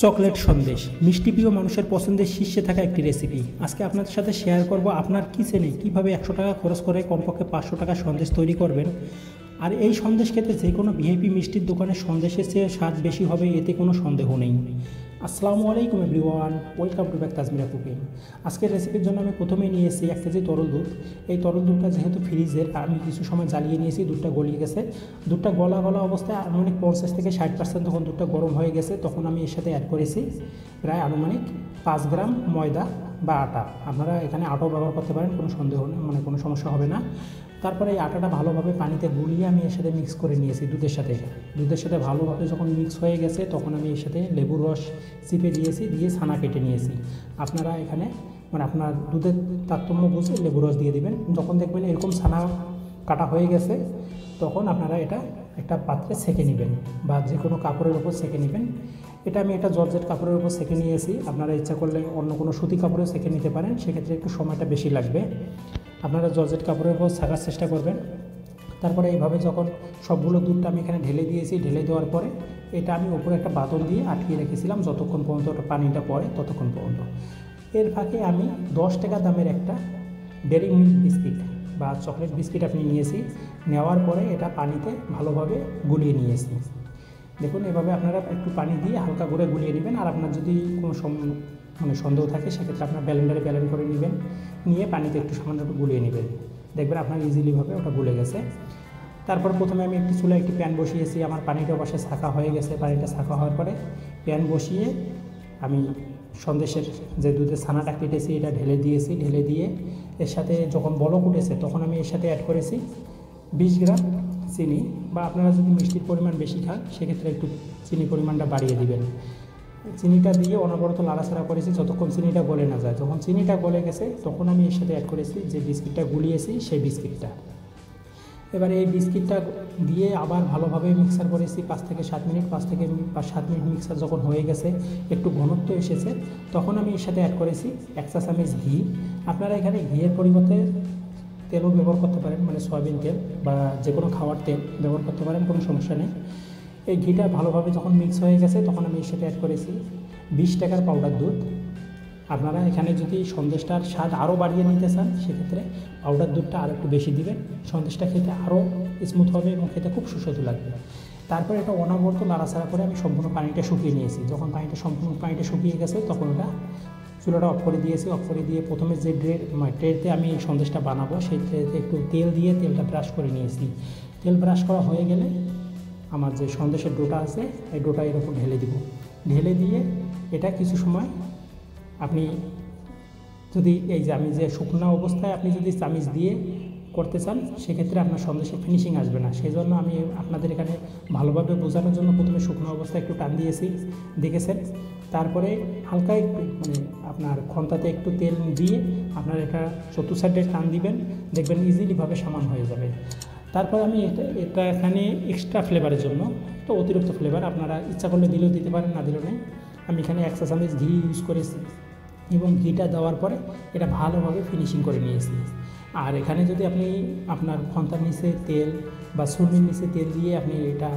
Chocolate Sandesh মিষ্টি প্রিয় মানুষের পছন্দের শীর্ষে থাকা একটি রেসিপি। আজকে আপনাদের সাথে শেয়ার করব আপনার কিচেনে কীভাবে 100 টাকা খরচ করে কমপক্ষে 500 টাকা সন্দেশ তৈরি করবেন। আর এই সন্দেশ খেতে যে কোনো ভিআইপি মিষ্টির দোকানের সন্দেশের চেয়ে স্বাদ বেশি হবে, এতে কোনো সন্দেহ নেই। আসসালামু আলাইকুম everyone, welcome to back Tajmira cooking. আজকের রেসিপির জন্য আমি প্রথমেই নিয়ে এসেছি 1 কেজি তরল দুধ। এই তরল দুধটা যেহেতু ফ্রিজের, আমি কিছু সময় জ্বালিয়ে নিয়েছি, দুধটা গলিয়ে গেছে। দুধটা গলা অবস্থায় আনুমানিক 50 থেকে 60% যখন দুধটা গরম হয়ে গেছে, তখন আমি এর সাথে অ্যাড করেছি প্রায় আনুমানিক 5 গ্রাম ময়দা বা আটা। আপনারা এখানে আটাও ব্যবহার করতে পারেন, কোনো সন্দেহ নেই, কোনো সমস্যা হবে না। তারপরে এই আটাটা ভালোভাবে পানিতে গুলিয়ে আমি এর সাথে মিক্স করে নিয়েছি দুধের সাথে ভালোভাবে যখন মিক্স হয়ে গেছে, তখন আমি এর সাথে লেবুর রস চিপে দিয়েছি, দিয়ে ছানা কেটে নিয়েছি। আপনারা এখানে আপনার দুধের তারতম্য বুঝে লেবুর রস দিয়ে দিবেন। যখন দেখবেন এরকম ছানা কাটা হয়ে গেছে, তখন আপনারা এটা একটা পাত্রে সেঁকে নেবেন বা যে কোনো কাপড়ের উপর সেঁকে নেবেন। এটা আমি একটা জর্জেট কাপড়ের উপর সেঁকে নিয়েছি। আপনারা ইচ্ছা করলে অন্য কোনো সুতি কাপড়েও সেঁকে নিতে পারেন, সেক্ষেত্রে একটু সময়টা বেশি লাগবে। আপনারা জর্জেট কাপড়ের উপর ছাকার চেষ্টা করবেন। তারপরে এইভাবে যখন সবগুলো দুধটা আমি এখানে ঢেলে দিয়েছি, ঢেলে দেওয়ার পরে এটা আমি উপরে একটা বাতল দিয়ে আটকিয়ে রেখেছিলাম যতক্ষণ পর্যন্ত ওটা পানিটা পড়ে ততক্ষণ পর্যন্ত। এর ফাঁকে আমি 10 টাকা দামের একটা ডেরি মিল্ক বিস্কিট বা চকলেট বিস্কিট আপনি নেওয়ার পরে এটা পানিতে ভালোভাবে গুলিয়ে নিয়েছি। দেখুন, এভাবে আপনারা একটু পানি দিয়ে হালকা করে গুলিয়ে নেবেন। আর আপনার যদি কোনো সন্দেহ থাকে, সেক্ষেত্রে আপনার ব্লেন্ডারে ব্লেন্ড করে নেবেন, নিয়ে পানিতে একটু সামান্য একটু গুলিয়ে নেবেন। দেখবেন আপনার ইজিলিভাবে ওটা গুলে গেছে। তারপর প্রথমে আমি একটি চুলায় একটি প্যান বসিয়েছি। আমার পানিটা পাশে ছাঁকা হয়ে গেছে। পানিটা ছাঁকা হওয়ার পরে প্যান বসিয়ে আমি সন্দেশের যে দুধের ছানাটা কেটেছি এটা ঢেলে দিয়েছি। ঢেলে দিয়ে এর সাথে যখন বলক উঠেছে, তখন আমি এর সাথে অ্যাড করেছি 20 গ্রাম চিনি, বা আপনারা যদি মিষ্টির পরিমাণ বেশি খান, সেক্ষেত্রে একটু চিনি পরিমাণটা বাড়িয়ে দিবেন। চিনিটা দিয়ে অনবরত নাড়াচাড়া করেছি যতক্ষণ চিনিটা গলে না যায়। যখন চিনিটা গলে গেছে, তখন আমি এর সাথে অ্যাড করেছি যে বিস্কিটটা গুলিয়েছি, সেই বিস্কিটটা। এবারে এই বিস্কিটটা দিয়ে আবার ভালোভাবে মিক্সার করেছি 5 থেকে 7 মিনিট। 5 থেকে 7 মিনিট মিক্সার যখন হয়ে গেছে, একটু ঘনত্ব এসেছে, তখন আমি এর সাথে অ্যাড করেছি 1 চা চামচ ঘি। আপনারা এখানে ঘিয়ের পরিবর্তে তেলও ব্যবহার করতে পারেন, সয়াবিন তেল বা যে কোনো খাওয়ার তেল ব্যবহার করতে পারেন, কোনো সমস্যা নেই। এই ঘিটা ভালোভাবে যখন মিক্স হয়ে গেছে, তখন আমি এর সাথে অ্যাড করেছি 20 টাকার পাউডার দুধ। আপনারা এখানে যদি সন্দেশটার স্বাদ আরও বাড়িয়ে নিতে চান, সেক্ষেত্রে পাউডার দুধটা আরও একটু বেশি দিবেন। সন্দেশটা খেতে আরও স্মুথ হবে এবং খেতে খুব সুস্বাদু লাগবে। তারপরে এটা অনবরত নাড়াচাড়া করে আমি সম্পূর্ণ পানিটা শুকিয়ে নিয়েছি। যখন সম্পূর্ণ পানিটা শুকিয়ে গেছে, তখন ওটা চুলাটা অফ করে দিয়েছি। অফ করে দিয়ে প্রথমে যে ট্রেতে আমি এই সন্দেশটা বানাবো, সেই ট্রেতে একটু তেল দিয়ে তেলটা ব্রাশ করে নিয়েছি। তেল ব্রাশ করা হয়ে গেলে আমার যে সন্দেশের ডোটা আছে, এই ডোটা এর উপর ঢেলে দিব। ঢেলে দিয়ে এটা কিছু সময় আপনি যদি আমি যে শুকনো অবস্থায় আপনি যদি চামিচ দিয়ে করতে চান, সেক্ষেত্রে আপনার সন্দেশের ফিনিশিং আসবে না। সেই জন্য আমি আপনাদের এখানে ভালোভাবে বোঝানোর জন্য প্রথমে শুকনো অবস্থায় একটু টান দিয়েছি, দেখেছেন। তারপরে হালকা একটু আপনার খন্তাতে একটু তেল দিয়ে আপনার এটা চতুর্থ সাইডে টান দিবেন, দেখবেন ইজিলিভাবে সমান হয়ে যাবে। তারপর আমি এটা এখানে এক্সট্রা ফ্লেভারের জন্য, তো অতিরিক্ত ফ্লেভার আপনারা ইচ্ছা করলে দিলেও দিতে পারেন, না দিলেও নেই। আমি এখানে 1 চা চামচ ঘি ইউজ করেছি এবং ঘিটা দেওয়ার পরে এটা ভালোভাবে ফিনিশিং করে নিয়েছি। আর এখানে যদি আপনি আপনার খন্তার নিচে তেল বা সুরনির নিচে তেল দিয়ে আপনি এটা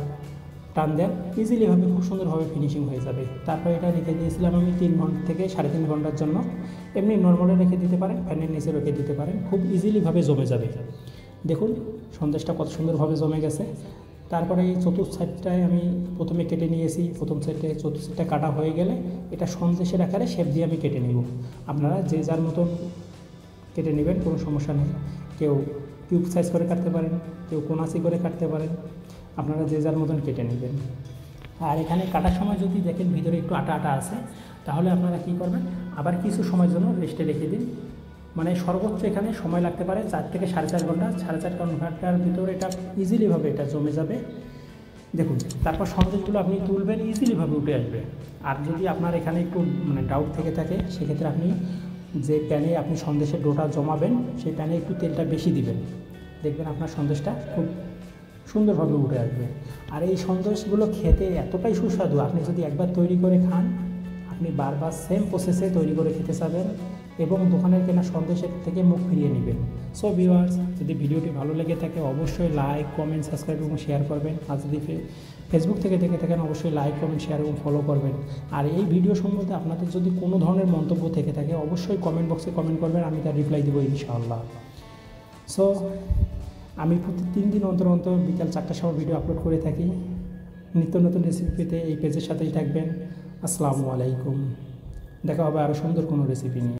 টান দেন, ইজিলিভাবে খুব সুন্দরভাবে ফিনিশিং হয়ে যাবে। তারপর এটা রেখে দিয়েছিলাম আমি 3 ঘন্টা থেকে 3.5 ঘন্টার জন্য। এমনি নর্মালে রেখে দিতে পারেন, ফ্যানের নিচে রেখে দিতে পারেন, খুব ইজিলিভাবে জমে যাবে। দেখুন সন্দেশটা কত সুন্দরভাবে জমে গেছে। তারপরে এই চতুর্থ সাইডটায় আমি প্রথমে কেটে নিয়েছি। প্রথম সাইডে চতুর্থ সাইডটা কাটা হয়ে গেলে এটা সন্দেশের আকারে শেপ দিয়ে আমি কেটে নেব। আপনারা যে যার মতন কেটে নেবেন, কোনো সমস্যা নেই। কেউ কিউব সাইজ করে কাটতে পারেন, কেউ কোনাসি করে কাটতে পারেন, আপনারা যে যার মতন কেটে নেবেন। আর এখানে কাটার সময় যদি দেখেন ভিতরে একটু আটা আটা আছে, তাহলে আপনারা কী করবেন, আবার কিছু সময়ের জন্য রেস্টে রেখে দিন। সর্বোচ্চ এখানে সময় লাগতে পারে 4 থেকে 4.5 ঘন্টা। 4.5 ঘন্টার ভিতরে এটা ইজিলিভাবে এটা জমে যাবে। দেখুন, তারপর সন্দেশগুলো আপনি তুলবেন, ইজিলিভাবে উঠে আসবে। আর যদি আপনার এখানে একটু ডাউট থেকে থাকে, সেক্ষেত্রে আপনি যে প্যানে আপনি সন্দেশের ডোটা জমাবেন, সেই প্যানে একটু তেলটা বেশি দিবেন, দেখবেন আপনার সন্দেশটা খুব সুন্দরভাবে উঠে আসবে। আর এই সন্দেশগুলো খেতে এতটাই সুস্বাদু, আপনি যদি একবার তৈরি করে খান, আপনি বারবার সেম প্রসেসে তৈরি করে খেতে চাবেন এবং দোকানের কেনা সন্দেশের থেকে মুখ ফিরিয়ে নেবেন। সো ভিউয়ার্স, যদি ভিডিওটি ভালো লেগে থাকে, অবশ্যই লাইক, কমেন্ট, সাবস্ক্রাইব এবং শেয়ার করবেন। আর যদি ফেসবুক থেকে দেখে থাকেন অবশ্যই লাইক, কমেন্ট, শেয়ার এবং ফলো করবেন। আর এই ভিডিও সম্বন্ধে আপনাদের যদি কোনো ধরনের মন্তব্য থেকে থাকে অবশ্যই কমেন্ট বক্সে কমেন্ট করবেন, আমি তার রিপ্লাই দেবো ইনশাআল্লাহ। সো আমি প্রতি 3 দিন অন্তর অন্তর বিকাল 4টার সময় ভিডিও আপলোড করে থাকি। নিত্য নতুন রেসিপি পেতে এই পেজের সাথেই থাকবেন। আসসালামু আলাইকুম। দেখা হবে আরও সুন্দর কোনো রেসিপি নিয়ে।